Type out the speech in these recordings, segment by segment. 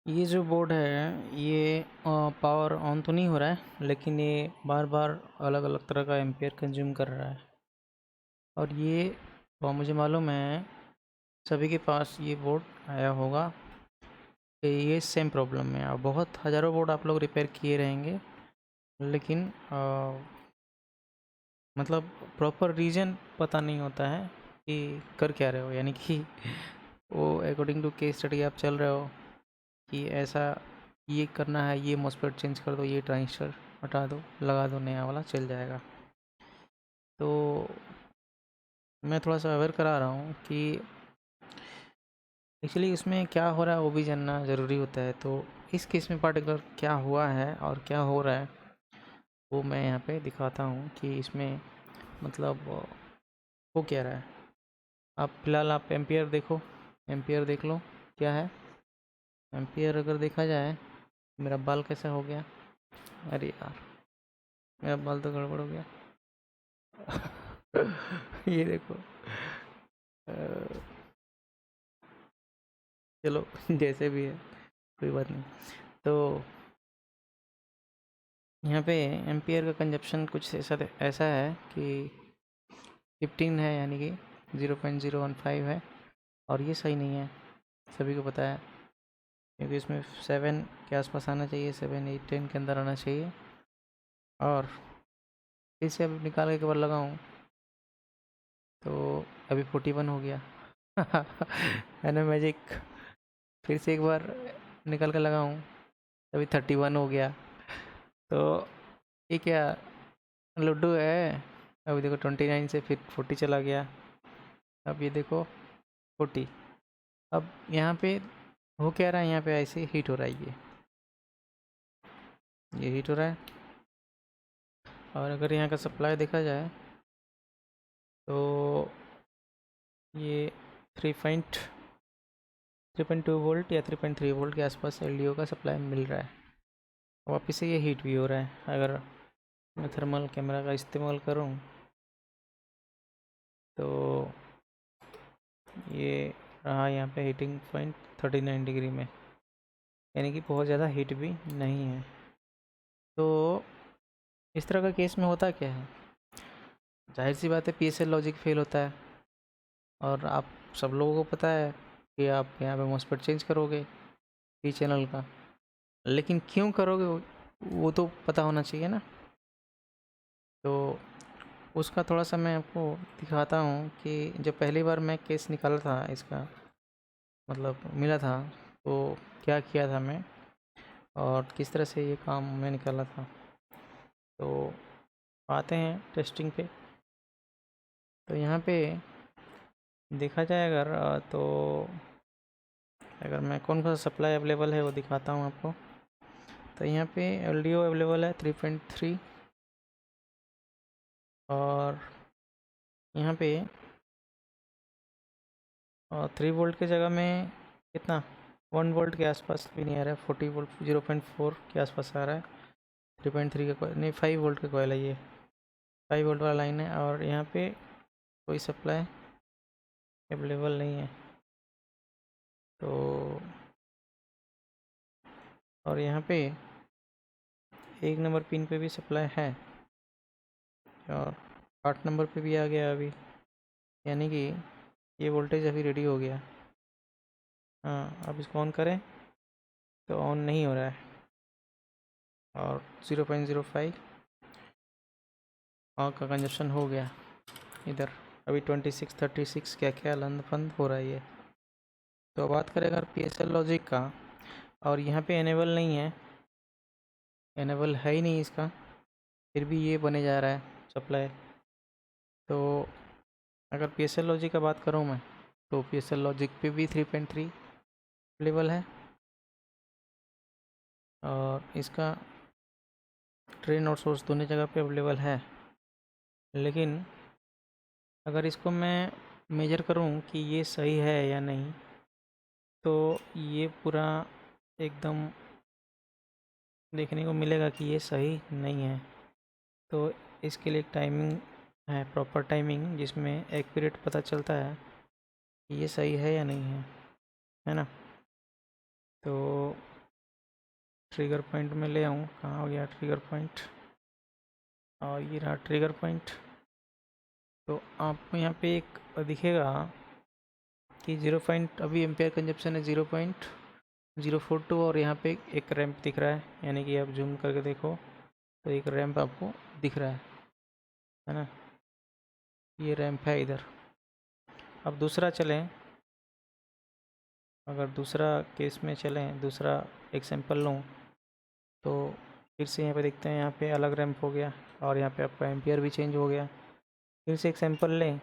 ये जो बोर्ड है ये पावर ऑन तो नहीं हो रहा है, लेकिन ये बार बार अलग अलग तरह का एम्पेयर कंज्यूम कर रहा है। और ये मुझे मालूम है सभी के पास ये बोर्ड आया होगा कि ये सेम प्रॉब्लम है। और बहुत हज़ारों बोर्ड आप लोग रिपेयर किए रहेंगे, लेकिन मतलब प्रॉपर रीज़न पता नहीं होता है कि कर क्या रहे हो। यानी कि वो अकॉर्डिंग टू केस स्टडी आप चल रहे हो कि ऐसा ये करना है, ये मॉसफेट चेंज कर दो, ये ट्रांजिस्टर हटा दो, लगा दो नया वाला, चल जाएगा। तो मैं थोड़ा सा अवेयर करा रहा हूँ कि एक्चुअली उसमें क्या हो रहा है वो भी जानना ज़रूरी होता है। तो इस केस में पार्टिकुलर क्या हुआ है और क्या हो रहा है वो मैं यहाँ पे दिखाता हूँ कि इसमें मतलब हो क्या रहा है। आप फिलहाल आप एम्पियर देखो, एम्पियर देख लो क्या है। एम्पियर अगर देखा जाए, मेरा बाल कैसा हो गया, अरे यार मेरा बाल तो गड़बड़ हो गया। ये देखो, चलो जैसे भी है कोई बात नहीं। तो यहाँ पे एम्पियर का कंजप्शन कुछ ऐसा है कि 15 है, यानी कि 0.015 है। और ये सही नहीं है, सभी को पता है, क्योंकि इसमें 7 के आसपास आना चाहिए, 7 8 10 के अंदर आना चाहिए। और फिर से अब निकाल के एक बार लगाऊँ तो अभी 41 हो गया। है ना मैजिक। फिर से एक बार निकल कर लगाऊँ अभी 31 हो गया। तो ये क्या लूडो है। अभी देखो 29 से फिर 40 चला गया। अब ये देखो 40। अब यहाँ पे हो क्या रहा है, यहाँ पे ऐसे हीट हो रहा है, ये हीट हो रहा है। और अगर यहाँ का सप्लाई देखा जाए तो ये 3.2 वोल्ट या 3.3 वोल्ट के आसपास एलडीओ का सप्लाई मिल रहा है। वापस से ये हीट भी हो रहा है। अगर मैं थर्मल कैमरा का इस्तेमाल करूँ तो ये रहा यहाँ पे हीटिंग पॉइंट 39 डिग्री में, यानी कि बहुत ज़्यादा हीट भी नहीं है। तो इस तरह का केस में होता क्या है, जाहिर सी बात है पीएसएल लॉजिक फेल होता है। और आप सब लोगों को पता है कि आप यहाँ पे मॉसफेट चेंज करोगे पी चैनल का, लेकिन क्यों करोगे वो तो पता होना चाहिए ना। तो उसका थोड़ा सा मैं आपको दिखाता हूँ कि जब पहली बार मैं केस निकाला था इसका, मतलब मिला था, तो क्या किया था मैं और किस तरह से ये काम मैं निकाला था। तो आते हैं टेस्टिंग पे। तो यहाँ पे देखा जाए अगर तो अगर मैं कौन सा सप्लाई अवेलेबल है वो दिखाता हूँ आपको। तो यहाँ पे एलडीओ अवेलेबल है 3.3। और यहाँ पे 3 वोल्ट की जगह में कितना 1 वोल्ट के आसपास भी नहीं आ रहा है, 40 वोल्ट 0.4 के आसपास आ रहा है। 3.3 का कोयल नहीं, 5 वोल्ट का कोयल है ये, 5 वोल्ट वाला लाइन है। और यहाँ पे कोई सप्लाई अवेलेबल नहीं है। तो और यहाँ पे 1 नंबर पिन पे भी सप्लाई है और 8 नंबर पे भी आ गया अभी, यानी कि ये वोल्टेज अभी रेडी हो गया। हाँ, अब इसको ऑन करें तो ऑन नहीं हो रहा है। और 0.05 का कंजप्शन हो गया इधर। अभी 26 36 क्या क्या लंद फंद हो रहा है ये। तो बात करें अगर पीएसएल लॉजिक का, और यहाँ पे एनेबल नहीं है, एनेबल है ही नहीं इसका, फिर भी ये बने जा रहा है सप्लाई। तो अगर पीएसएल लॉजिक का बात करूँ मैं, तो पीएसएल लॉजिक पे भी 3.3 अवेलेबल है। और इसका ड्रेन और सोर्स दोनों जगह पे अवेलेबल है। लेकिन अगर इसको मैं मेजर करूं कि ये सही है या नहीं, तो ये पूरा एकदम देखने को मिलेगा कि ये सही नहीं है। तो इसके लिए एक टाइमिंग है, प्रॉपर टाइमिंग, जिसमें एक्यूरेट पता चलता है कि ये सही है या नहीं है ना। तो ट्रिगर पॉइंट में ले आऊँ, कहाँ हो गया ट्रिगर पॉइंट, और ये रहा ट्रिगर पॉइंट। तो आपको यहाँ पे एक दिखेगा कि 0 पॉइंट, अभी एम्पेयर कंजप्शन है 0.042, और यहाँ पे एक रैंप दिख रहा है, यानी कि आप जूम करके देखो तो एक रैंप आपको दिख रहा है ना, ये रैंप है इधर। अब दूसरा चलें, अगर दूसरा केस में चलें, दूसरा एक सैंपल लूँ, तो फिर से यहाँ पे देखते हैं, यहाँ पे अलग रैंप हो गया और यहाँ पे आपका एम्पियर भी चेंज हो गया। फिर से एक सैंपल लें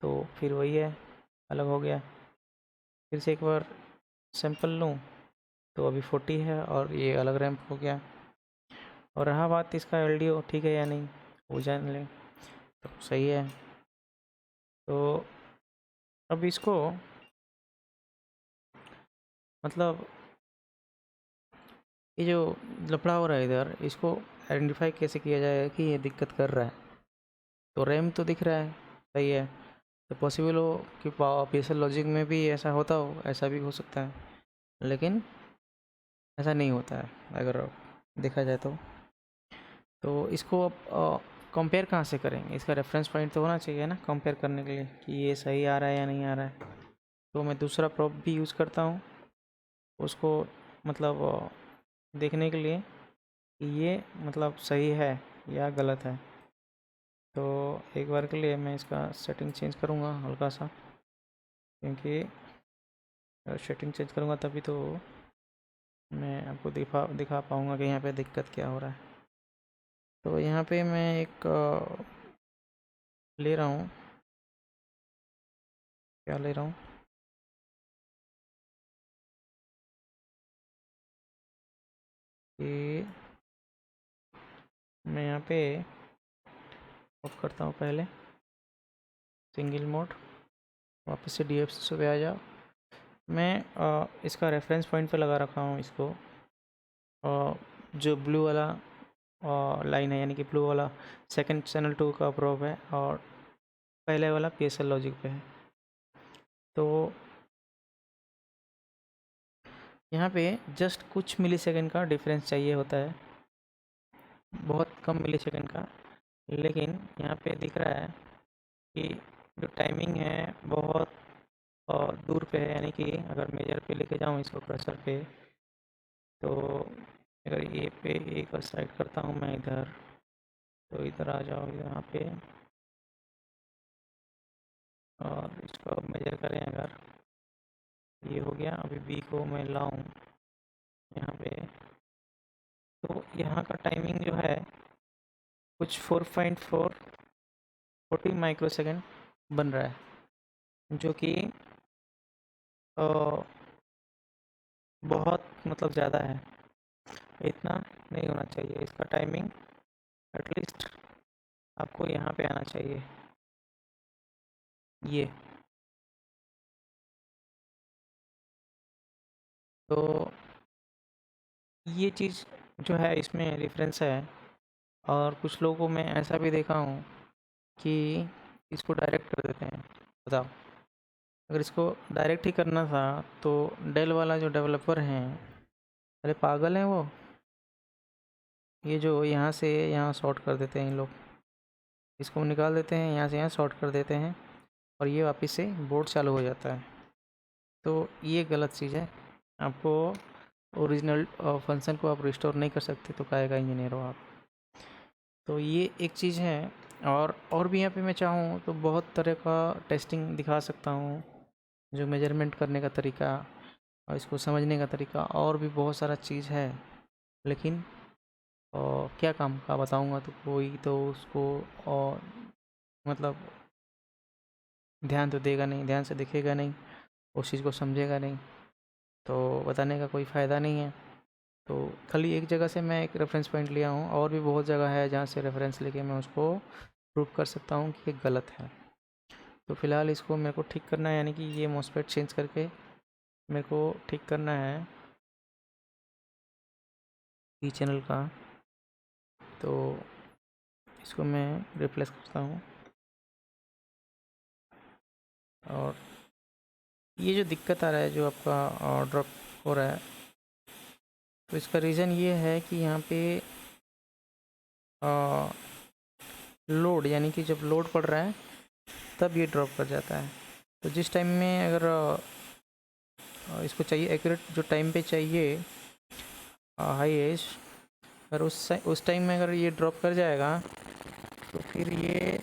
तो फिर वही है, अलग हो गया। फिर से एक बार सैंपल लूँ तो अभी 40 है और ये अलग रैंप हो गया। और रहा बात इसका LDO ठीक है या नहीं, वो जान लें तो सही है। तो अब इसको मतलब ये जो लफड़ा हो रहा है इधर, इसको आइडेंटिफाई कैसे किया जाएगा कि ये दिक्कत कर रहा है। तो रैम तो दिख रहा है, सही है, तो पॉसिबल हो कि PSL लॉजिक में भी ऐसा होता हो, ऐसा भी हो सकता है, लेकिन ऐसा नहीं होता है अगर देखा जाए तो इसको अब कंपेयर कहाँ से करेंगे, इसका रेफरेंस पॉइंट तो होना चाहिए ना कंपेयर करने के लिए कि ये सही आ रहा है या नहीं आ रहा है। तो मैं दूसरा प्रॉप भी यूज़ करता हूँ उसको, मतलब देखने के लिए कि ये मतलब सही है या गलत है। तो एक बार के लिए मैं इसका सेटिंग चेंज करूँगा हल्का सा, क्योंकि अगर सेटिंग चेंज करूँगा तभी तो मैं आपको दिखा पाऊँगा कि यहाँ पे दिक्कत क्या हो रहा है। तो यहाँ पे मैं एक ले रहा हूँ, क्या ले रहा हूँ, कि मैं यहाँ पे ऑफ करता हूँ पहले सिंगल मोड, वापस से DFC पे आ जाओ। मैं इसका रेफरेंस पॉइंट पे लगा रखा हूँ इसको, जो ब्लू वाला लाइन है, यानी कि ब्लू वाला सेकंड चैनल 2 का प्रोब है और पहले वाला PSL लॉजिक पे है। तो यहाँ पे जस्ट कुछ मिलीसेकंड का डिफरेंस चाहिए होता है, बहुत कम मिलीसेकंड का, लेकिन यहाँ पे दिख रहा है कि जो टाइमिंग है बहुत दूर पे है, यानी कि अगर मेजर पे लेके जाऊँ इसको कर्सर पे, तो अगर ये पे एक साइड करता हूँ मैं इधर, तो इधर आ जाओ यहाँ पे और इसको मेजर करें, अगर ये हो गया, अभी B को मैं लाऊं यहाँ पे, तो यहाँ का टाइमिंग जो है कुछ 4.4 40 माइक्रोसेकंड बन रहा है, जो कि अ, बहुत मतलब ज़्यादा है, इतना नहीं होना चाहिए इसका टाइमिंग। एटलीस्ट आपको यहाँ पे आना चाहिए, ये तो ये चीज़ जो है इसमें डिफरेंस है। और कुछ लोगों को मैं ऐसा भी देखा हूँ कि इसको डायरेक्ट कर देते हैं। बताओ, अगर इसको डायरेक्ट ही करना था तो डेल वाला जो डेवलपर हैं, अरे पागल हैं वो, ये जो यहाँ से यहाँ शॉर्ट कर देते हैं इन लोग, इसको निकाल देते हैं यहाँ से यहाँ शॉर्ट कर देते हैं और ये वापस से बोर्ड चालू हो जाता है। तो ये गलत चीज़ है, आपको ओरिजिनल फंक्शन को आप रिस्टोर नहीं कर सकते तो काहे का इंजीनियर हो आप। तो ये एक चीज़ है। और भी यहाँ पे मैं चाहूँ तो बहुत तरह का टेस्टिंग दिखा सकता हूँ, जो मेजरमेंट करने का तरीका और इसको समझने का तरीका, और भी बहुत सारा चीज़ है, लेकिन क्या काम का बताऊँगा तो कोई तो उसको और मतलब ध्यान तो देगा नहीं, ध्यान से देखेगा नहीं, उस चीज़ को समझेगा नहीं, तो बताने का कोई फ़ायदा नहीं है। तो खाली एक जगह से मैं एक रेफरेंस पॉइंट लिया हूँ, और भी बहुत जगह है जहाँ से रेफरेंस लेके मैं उसको प्रूव कर सकता हूँ कि ये गलत है। तो फ़िलहाल इसको मेरे को ठीक करना है, यानी कि ये मॉसफेट चेंज करके मेरे को ठीक करना है पी चैनल का। तो इसको मैं रिप्लेस करता हूँ, और ये जो दिक्कत आ रहा है, जो आपका ड्रॉप हो रहा है, तो इसका रीज़न ये है कि यहाँ पे लोड, यानी कि जब लोड पड़ रहा है तब ये ड्रॉप कर जाता है। तो जिस टाइम में अगर इसको चाहिए एक्यूरेट जो टाइम पे चाहिए हाईएस्ट, अगर उस टाइम में अगर ये ड्रॉप कर जाएगा तो फिर ये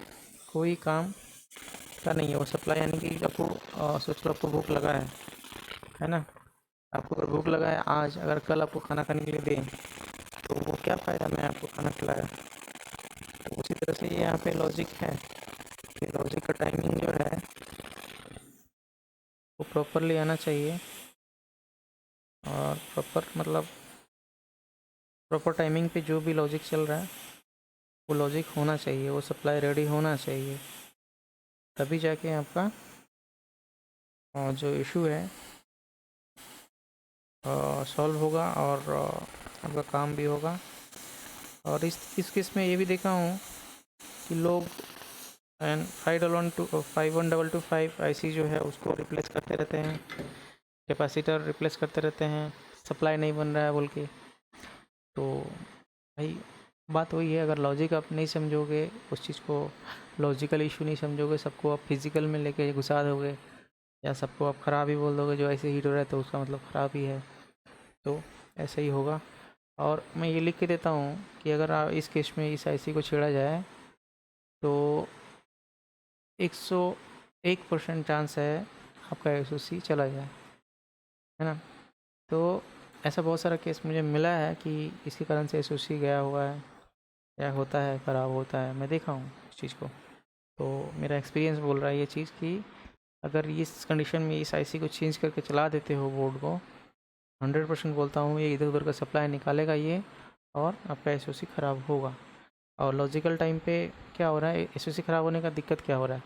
कोई काम का नहीं है वो सप्लाई। यानी कि आपको सोच लो आपको भूख लगा है ना, आपको अगर भूख लगा है आज, अगर कल आपको खाना खाने के लिए दें तो वो क्या फ़ायदा, मैं आपको खाना खिलाया। तो उसी तरह से ये यहाँ पे लॉजिक है कि लॉजिक का टाइमिंग जो है वो प्रॉपरली आना चाहिए, और प्रॉपर मतलब प्रॉपर टाइमिंग पे जो भी लॉजिक चल रहा है वो लॉजिक होना चाहिए, वो सप्लाई रेडी होना चाहिए, तभी जाके आपका जो इशू है सॉल्व होगा और आपका काम भी होगा। और इस केस में ये भी देखा हूँ कि लोग एंड 5122 IC जो है उसको रिप्लेस करते रहते हैं, कैपेसिटर रिप्लेस करते रहते हैं, सप्लाई नहीं बन रहा है बोल के। तो भाई बात वही है, अगर लॉजिक आप नहीं समझोगे, उस चीज़ को लॉजिकल इशू नहीं समझोगे, सबको आप फिज़िकल में लेके घुसा दोगे या सबको आप ख़राब ही बोल दोगे, जो ऐसे हीट हो रहा है तो उसका मतलब ख़राब ही है, तो ऐसा ही होगा। और मैं ये लिख के देता हूँ कि अगर इस केस में इस IC को छेड़ा जाए तो 101% चांस है आपका SOC चला जाए, है ना। तो ऐसा बहुत सारा केस मुझे मिला है कि इसके कारण से SOC गया हुआ है या होता है, ख़राब होता है, मैं देखा हूँ इस चीज़ को। तो मेरा एक्सपीरियंस बोल रहा है ये चीज़ कि अगर इस कंडीशन में इस IC को चेंज करके चला देते हो बोर्ड को, 100% बोलता हूँ ये इधर उधर का सप्लाई निकालेगा ये, और आपका SOC ख़राब होगा। और लॉजिकल टाइम पे क्या हो रहा है, SOC ख़राब होने का दिक्कत क्या हो रहा है,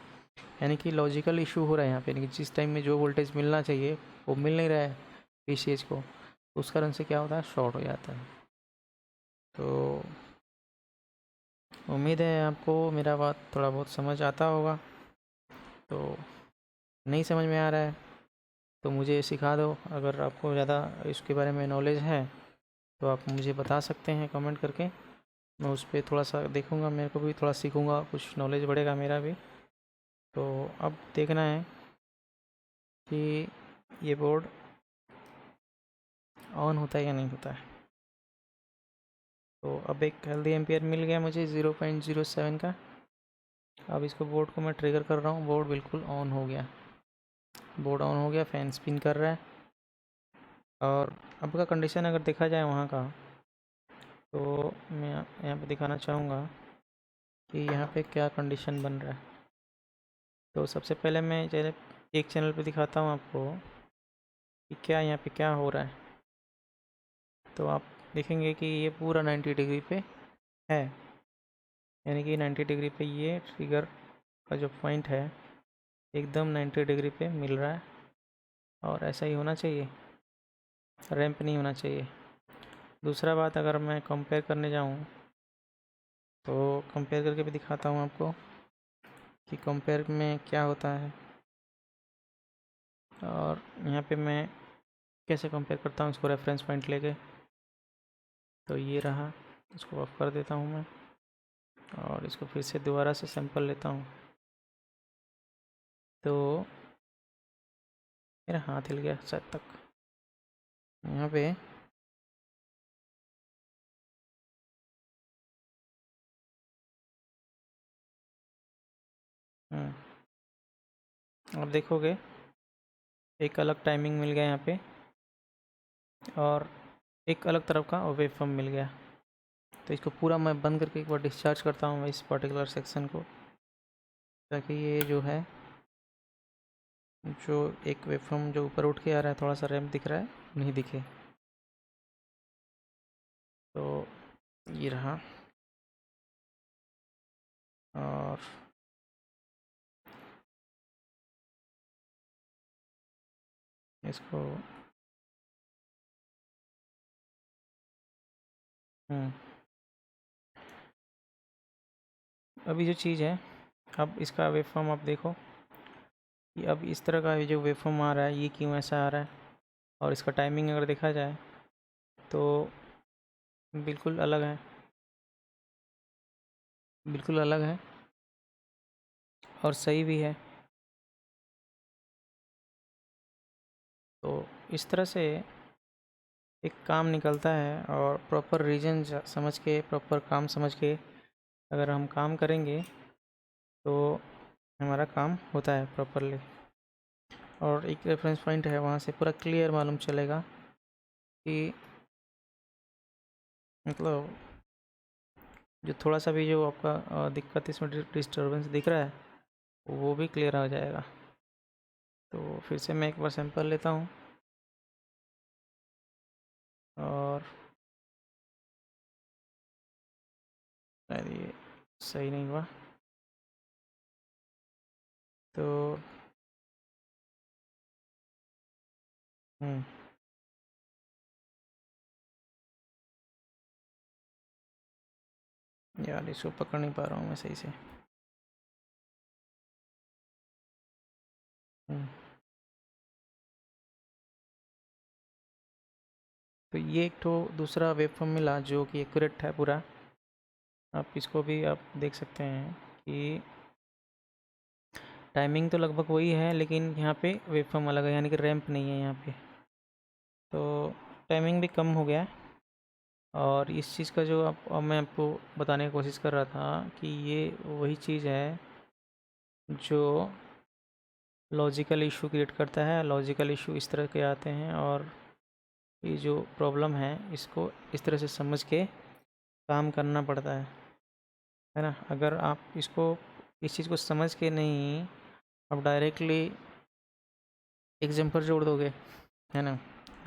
यानी कि लॉजिकल इशू हो रहा है यहाँ पे, यानी कि जिस टाइम में जो वोल्टेज मिलना चाहिए वो मिल नहीं रहा है PCH को, तो उस कारण से क्या होता है, शॉर्ट हो जाता है। तो उम्मीद है आपको मेरा बात थोड़ा बहुत समझ आता होगा। तो नहीं समझ में आ रहा है तो मुझे सिखा दो, अगर आपको ज़्यादा इसके बारे में नॉलेज है तो आप मुझे बता सकते हैं कमेंट करके, मैं उस पर थोड़ा सा देखूँगा, मेरे को भी थोड़ा सीखूँगा, कुछ नॉलेज बढ़ेगा मेरा भी। तो अब देखना है कि ये बोर्ड ऑन होता है या नहीं होता है। तो अब एक हेल्दी एम्पियर मिल गया मुझे 0.07 का। अब इसको बोर्ड को मैं ट्रिगर कर रहा हूँ, बोर्ड बिल्कुल ऑन हो गया, बोर्ड ऑन हो गया, फ़ैन स्पिन कर रहा है। और अब का कंडीशन अगर देखा जाए वहाँ का, तो मैं यहाँ पे दिखाना चाहूँगा कि यहाँ पे क्या कंडीशन बन रहा है। तो सबसे पहले मैं चैनल एक चैनल पे दिखाता हूँ आपको कि क्या यहाँ पे क्या हो रहा है। तो आप देखेंगे कि ये पूरा 90 डिग्री पे है, यानी कि 90 डिग्री पे ये ट्रिगर का जो पॉइंट है एकदम 90 डिग्री पे मिल रहा है, और ऐसा ही होना चाहिए, रैंप नहीं होना चाहिए। दूसरा बात, अगर मैं कंपेयर करने जाऊँ तो कंपेयर करके भी दिखाता हूँ आपको कि कंपेयर में क्या होता है, और यहाँ पे मैं कैसे कंपेयर करता हूँ इसको रेफरेंस पॉइंट लेके। तो ये रहा, इसको ऑफ कर देता हूँ मैं, और इसको फिर से दोबारा से सैंपल लेता हूँ। तो मेरा हाथ हिल गया शायद तक, यहाँ पे आप देखोगे एक अलग टाइमिंग मिल गया यहाँ पे, और एक अलग तरफ का वेव फॉर्म मिल गया। तो इसको पूरा मैं बंद करके एक बार डिस्चार्ज करता हूँ इस पर्टिकुलर सेक्शन को, ताकि ये जो है जो एक वेव फॉर्म जो ऊपर उठ के आ रहा है, थोड़ा सा रैंप दिख रहा है, नहीं दिखे। तो ये रहा, और इसको अभी जो चीज़ है, अब इसका वेव फॉर्म आप देखो कि अब इस तरह का जो वेव फॉर्म आ रहा है ये क्यों ऐसा आ रहा है, और इसका टाइमिंग अगर देखा जाए तो बिल्कुल अलग है, बिल्कुल अलग है और सही भी है। तो इस तरह से एक काम निकलता है, और प्रॉपर रीजन समझ के, प्रॉपर काम समझ के अगर हम काम करेंगे तो हमारा काम होता है प्रॉपरली। और एक रेफरेंस पॉइंट है, वहाँ से पूरा क्लियर मालूम चलेगा कि मतलब जो थोड़ा सा भी जो आपका दिक्कत, इसमें डिस्टर्बेंस दिख रहा है, वो भी क्लियर हो जाएगा। तो फिर से मैं एक बार सैंपल लेता हूँ और शायद ये सही नहीं हुआ, तो यार इसको पकड़ नहीं पा रहा हूँ मैं सही से। हम्म, तो ये एक तो दूसरा वेब फॉर्म मिला जो कि एक्यूरेट है पूरा। आप इसको भी आप देख सकते हैं कि टाइमिंग तो लगभग वही है, लेकिन यहाँ पे वेब फॉर्म अलग है, यानी कि रैंप नहीं है यहाँ पे। तो टाइमिंग भी कम हो गया है। और इस चीज़ का जो आप, अब मैं आपको बताने की कोशिश कर रहा था कि ये वही चीज़ है जो लॉजिकल इशू क्रिएट करता है। लॉजिकल इशू इस तरह के आते हैं, और ये जो प्रॉब्लम है इसको इस तरह से समझ के काम करना पड़ता है ना। अगर आप इसको, इस चीज़ को समझ के नहीं आप डायरेक्टली एग्जाम्पल जोड़ दोगे, है ना,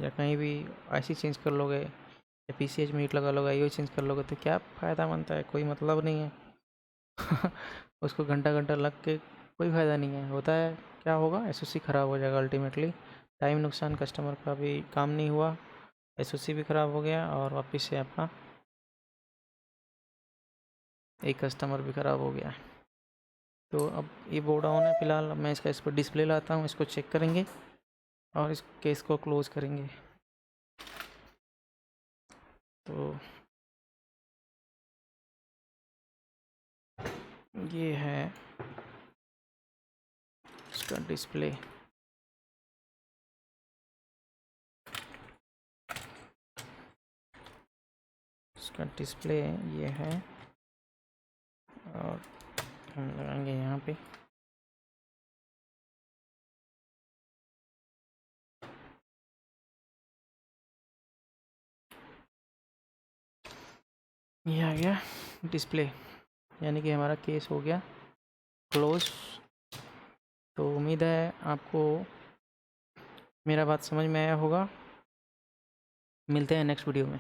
या कहीं भी आईसी चेंज कर लोगे या पीसीएच में हीट लगा लोगे, आईओ चेंज कर लोगे, तो क्या फ़ायदा बनता है? कोई मतलब नहीं है। उसको घंटा घंटा लग के कोई फ़ायदा नहीं है। होता है क्या होगा, एसओसी ख़राब हो जाएगा अल्टीमेटली। टाइम नुकसान, कस्टमर का भी काम नहीं हुआ, एसओसी भी ख़राब हो गया, और वापस से आपका एक कस्टमर भी ख़राब हो गया। तो अब ये बोर्ड ऑन है फ़िलहाल। मैं इसका इस पर डिस्प्ले लाता हूँ, इसको चेक करेंगे और इस केस को क्लोज़ करेंगे। तो ये है इसका डिस्प्ले। इसका डिस्प्ले ये है, और हम लगाएंगे यहाँ पे। ये आ गया डिस्प्ले, यानी कि हमारा केस हो गया क्लोज। तो उम्मीद है आपको मेरा बात समझ में आया होगा। मिलते हैं नेक्स्ट वीडियो में।